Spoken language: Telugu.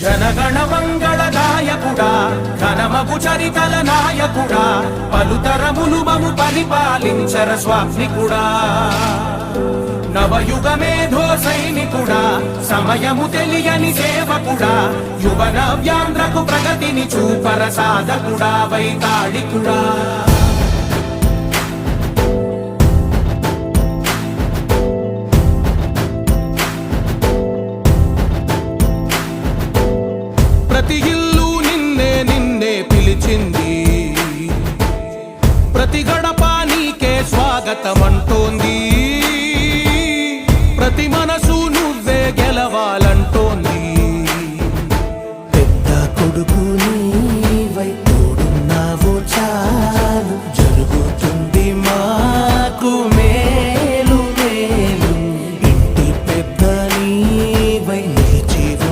జనగణ మంగళ నాయకుడా ఘనమగు చరితల నాయకుడా పలుతరములు మము పరిపాలించర స్వామికుడా నవయుగ మేధో సైనికుడా సమయము తెలియని సేవకుడా యువన వ్యాంధ్రకు ప్రగతిని చూపర సాధకుడా వైతాళికుడా ప్రతి ఇల్లు నిన్నే నిన్నే పిలిచింది ప్రతి గడప నీకే స్వాగతం అంటోంది